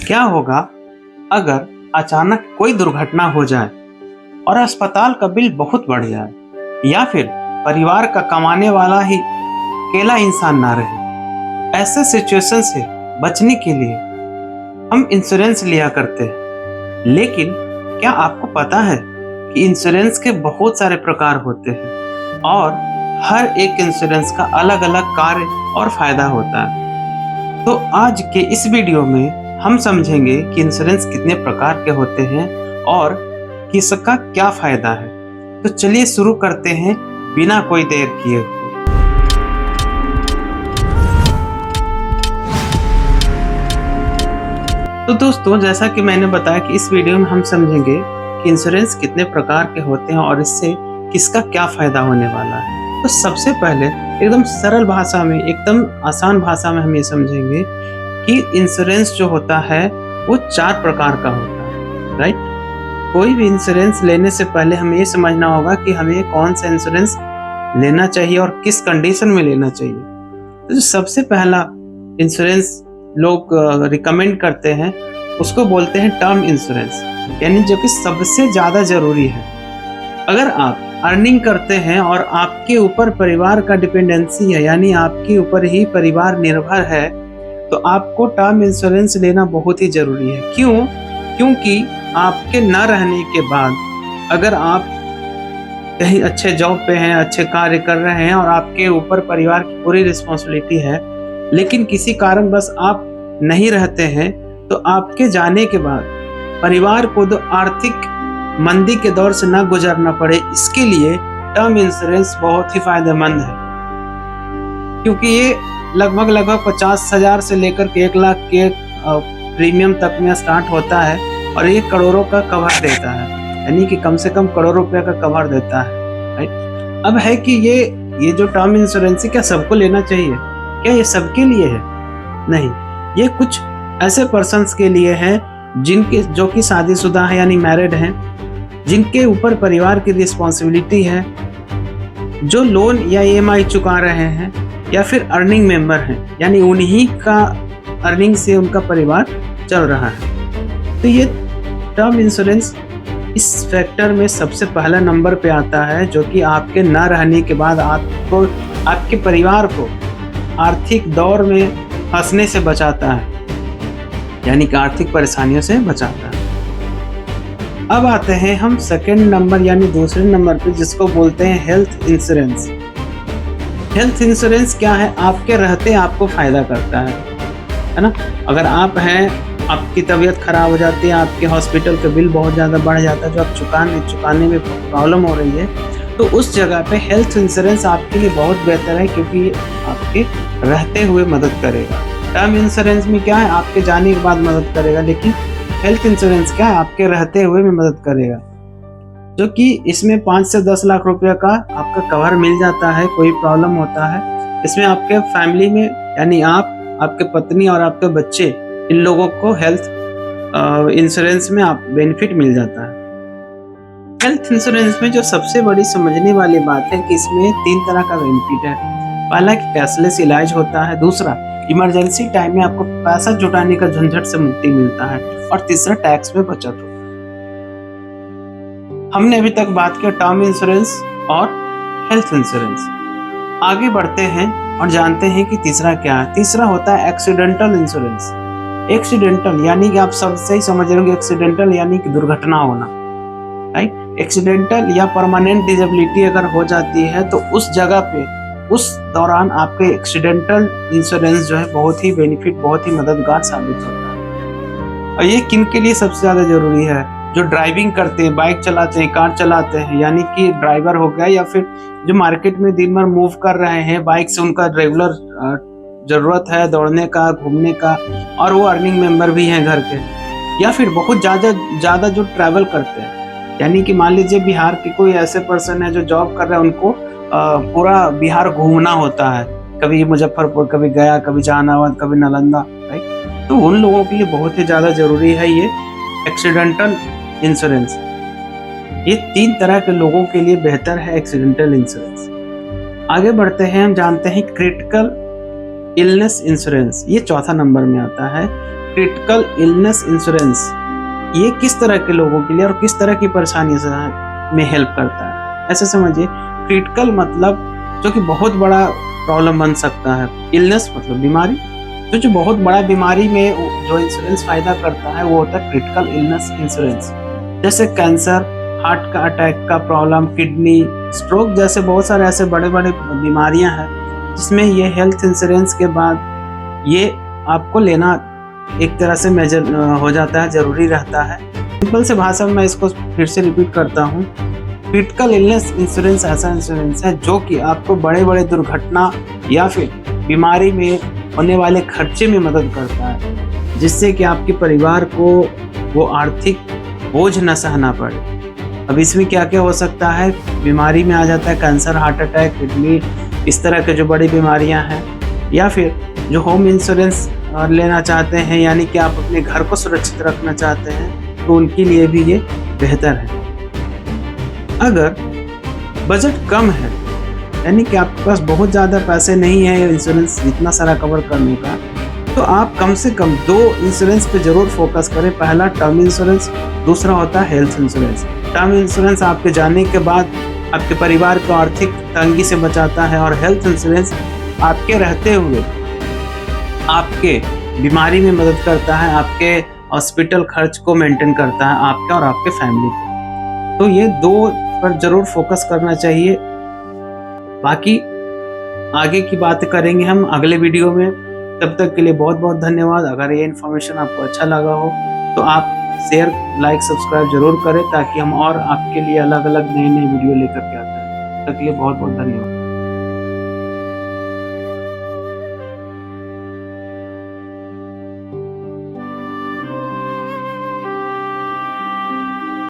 क्या होगा अगर अचानक कोई दुर्घटना हो जाए और अस्पताल का बिल बहुत बढ़ जाए या फिर परिवार का कमाने वाला ही अकेला इंसान ना रहे। ऐसे सिचुएशन से बचने के लिए हम इंश्योरेंस लिया करते हैं, लेकिन क्या आपको पता है कि इंश्योरेंस के बहुत सारे प्रकार होते हैं और हर एक इंश्योरेंस का अलग अलग कार्य और फायदा होता है। तो आज के इस वीडियो में हम समझेंगे कि इंश्योरेंस कितने प्रकार के होते हैं और किसका क्या फायदा है। तो चलिए शुरू करते हैं बिना कोई देर किए हुए। तो दोस्तों, जैसा कि मैंने बताया कि इस वीडियो में हम समझेंगे कि इंश्योरेंस कितने प्रकार के होते हैं और इससे किसका क्या फायदा होने वाला है। तो सबसे पहले एकदम सरल भाषा में, एकदम आसान भाषा में हम ये समझेंगे कि इंश्योरेंस जो होता है वो 4 प्रकार का होता है, राइट। कोई भी इंश्योरेंस लेने से पहले हमें ये समझना होगा कि हमें कौन सा इंश्योरेंस लेना चाहिए और किस कंडीशन में लेना चाहिए। तो जो सबसे पहला इंश्योरेंस लोग रिकमेंड करते हैं उसको बोलते हैं टर्म इंश्योरेंस, यानी जो कि सबसे ज़्यादा ज़रूरी है। अगर आप अर्निंग करते हैं और आपके ऊपर परिवार का डिपेंडेंसी है, यानी आपके ऊपर ही परिवार निर्भर है, तो आपको टर्म इंश्योरेंस लेना बहुत ही ज़रूरी है। क्यों? क्योंकि आपके न रहने के बाद अगर आप कहीं अच्छे जॉब पे हैं, अच्छे कार्य कर रहे हैं और आपके ऊपर परिवार की पूरी रिस्पॉन्सिबिलिटी है, लेकिन किसी कारण बस आप नहीं रहते हैं, तो आपके जाने के बाद परिवार को तो आर्थिक मंदी के दौर से ना गुजरना पड़े, इसके लिए टर्म इंश्योरेंस बहुत ही फायदेमंद है। क्योंकि ये लगभग 50,000 से लेकर के 1 लाख के प्रीमियम तक में स्टार्ट होता है और ये करोड़ों का कवर देता है, यानी कि कम से कम करोड़ रुपए का कवर देता है, राइट। अब है कि ये जो टर्म इंश्योरेंस है क्या सबको लेना चाहिए? क्या ये सबके लिए है? नहीं, ये कुछ ऐसे पर्सन्स के लिए है जो कि शादीशुदा है, यानी मैरिड हैं, जिनके ऊपर परिवार की रिस्पॉन्सिबिलिटी है, जो लोन या EMI चुका रहे हैं, या फिर अर्निंग मेंबर हैं, यानी उन्हीं का अर्निंग से उनका परिवार चल रहा है। तो ये टर्म इंश्योरेंस इस फैक्टर में सबसे पहला नंबर पे आता है, जो कि आपके ना रहने के बाद आपको, आपके परिवार को आर्थिक दौर में फंसने से बचाता है, यानी कि आर्थिक परेशानियों से बचाता है। अब आते हैं हम सेकंड नंबर यानी दूसरे नंबर पे, जिसको बोलते हैं हेल्थ इंश्योरेंस। हेल्थ इंश्योरेंस क्या है? आपके रहते आपको फायदा करता है ना। अगर आप हैं, आपकी तबीयत खराब हो जाती है, आपके हॉस्पिटल का बिल बहुत ज़्यादा बढ़ जाता है, जो आप चुकाने में प्रॉब्लम हो रही है, तो उस जगह पे हेल्थ इंश्योरेंस आपके लिए बहुत बेहतर है, क्योंकि ये आपके रहते हुए मदद करेगा। टर्म इंश्योरेंस में क्या है? आपके जाने के बाद मदद करेगा, लेकिन हेल्थ इंश्योरेंस क्या है? आपके रहते हुए भी मदद करेगा, जो कि इसमें 5 से 10 लाख रुपए का आपका कवर मिल जाता है। कोई प्रॉब्लम होता है इसमें आपके फैमिली में, यानी आप, आपके पत्नी और आपके बच्चे, इन लोगों को हेल्थ इंश्योरेंस में आप बेनिफिट मिल जाता है। हेल्थ इंश्योरेंस में जो सबसे बड़ी समझने वाली बात है कि इसमें 3 तरह का बेनिफिट है। पहला कि कैशलेस इलाज होता है, दूसरा इमरजेंसी टाइम में आपको पैसा जुटाने का झंझट से मुक्ति मिलता है, और तीसरा टैक्स में बचत होता है। हमने अभी तक बात किया टर्म इंश्योरेंस और हेल्थ इंश्योरेंस। आगे बढ़ते हैं और जानते हैं कि तीसरा क्या है। तीसरा होता है एक्सीडेंटल इंश्योरेंस। एक्सीडेंटल यानी कि आप सब सही समझ रहे होंगे, एक्सीडेंटल यानी कि दुर्घटना होना, राइट। एक्सीडेंटल या परमानेंट डिसेबिलिटी अगर हो जाती है, तो उस जगह पे, उस दौरान आपके एक्सीडेंटल इंश्योरेंस जो है बहुत ही बेनिफिट, बहुत ही मददगार साबित होता है। और ये किन के लिए सबसे ज़्यादा ज़रूरी है? जो ड्राइविंग करते हैं, बाइक चलाते हैं, कार चलाते हैं, यानी कि ड्राइवर हो गया, या फिर जो मार्केट में दिन भर मूव कर रहे हैं बाइक से, उनका रेगुलर ज़रूरत है दौड़ने का, घूमने का, और वो अर्निंग मेंबर भी हैं घर के, या फिर बहुत ज़्यादा जो ट्रैवल करते हैं, यानी कि मान लीजिए बिहार के कोई ऐसे पर्सन है जो जॉब कर रहे हैं, उनको पूरा बिहार घूमना होता है, कभी मुजफ्फरपुर, कभी गया, कभी जहानाबाद, कभी नालंदा, राइट। तो उन लोगों के लिए बहुत ही ज़्यादा ज़रूरी है ये एक्सीडेंटल इंश्योरेंस। ये 3 तरह के लोगों के लिए बेहतर है एक्सीडेंटल इंश्योरेंस। आगे बढ़ते हैं, हम जानते हैं क्रिटिकल इलनेस इंश्योरेंस। ये चौथा नंबर में आता है। क्रिटिकल इलनेस इंश्योरेंस ये किस तरह के लोगों के लिए और किस तरह की परेशानियों में हेल्प करता है। ऐसे समझिए, क्रिटिकल मतलब जो कि बहुत बड़ा प्रॉब्लम बन सकता है, इलनेस मतलब बीमारी, तो जो बहुत बड़ा बीमारी में जो इंश्योरेंस फायदा करता है वो होता है क्रिटिकल इलनेस इंश्योरेंस। जैसे कैंसर, हार्ट का अटैक का प्रॉब्लम, किडनी, स्ट्रोक जैसे बहुत सारे ऐसे बड़े बड़े बीमारियां हैं जिसमें ये हेल्थ इंश्योरेंस के बाद ये आपको लेना एक तरह से मेजर हो जाता है, जरूरी रहता है। सिंपल से भाषा में मैं इसको फिर से रिपीट करता हूँ। क्रिटिकल इलनेस इंश्योरेंस ऐसा इंश्योरेंस है जो कि आपको बड़े बड़े दुर्घटना या फिर बीमारी में होने वाले खर्चे में मदद करता है, जिससे कि आपके परिवार को वो आर्थिक बोझ न सहना पड़े। अब इसमें क्या क्या हो सकता है, बीमारी में आ जाता है कैंसर, हार्ट अटैक, किडनी, इस तरह के जो बड़ी बीमारियां हैं, या फिर जो होम इंश्योरेंस लेना चाहते हैं, यानी कि आप अपने घर को सुरक्षित रखना चाहते हैं, तो उनके लिए भी ये बेहतर है। अगर बजट कम है, यानी कि आपके पास बहुत ज़्यादा पैसे नहीं है इंश्योरेंस इतना सारा कवर करने का, तो आप कम से कम 2 इंश्योरेंस पे ज़रूर फोकस करें। पहला टर्म इंश्योरेंस, दूसरा होता है हेल्थ इंश्योरेंस। टर्म इंश्योरेंस आपके जाने के बाद आपके परिवार को आर्थिक तंगी से बचाता है, और हेल्थ इंश्योरेंस आपके रहते हुए आपके बीमारी में मदद करता है, आपके हॉस्पिटल खर्च को मेंटेन करता है, आपके और आपके फैमिली को। तो ये 2 पर ज़रूर फोकस करना चाहिए। बाकी आगे की बात करेंगे हम अगले वीडियो में। तब तक के लिए बहुत बहुत धन्यवाद। अगर ये इन्फॉर्मेशन आपको अच्छा लगा हो तो आप शेयर, लाइक, सब्सक्राइब जरूर करें, ताकि हम और आपके लिए अलग अलग नए नए वीडियो लेकर के आते हैं। तब तक के लिए बहुत बहुत धन्यवाद।